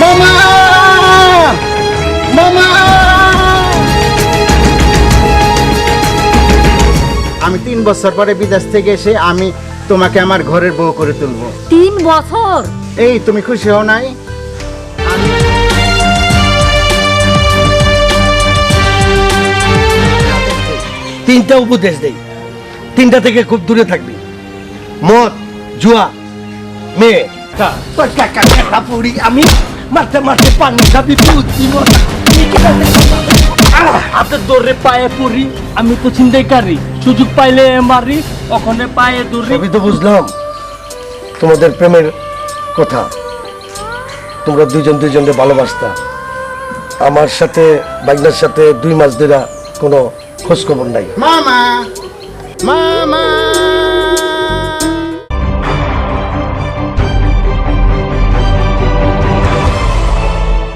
মামা মামা আমি 3 বছর পরে বিদেশ থেকে এসে আমি তোমাকে আমার ঘরের বউ করে তুলবো। 3 বছর? এই তুমি খুশি হও নাই? তিনটা উপদেশ দেই, তিনটা থেকে খুব দূরে থাকবি। মদ, জুয়া, মেয়ে। আমি মারতে মারতে পানি খাবি আপনার দৌড়ে পায়ে পড়ি, আমি তো ছিনতাইকারী, সুযোগ পাইলে মারি, ওখানে পায়ে দৌড়ি। আমি তো বুঝলাম তোমাদের প্রেমের কথা, তোমরা দুইজন দুইজনকে ভালোবাসতা। আমার সাথে বাইকনার সাথে 2 মাস ধরে কোনো খোঁজ খবর নাই। মামা মামা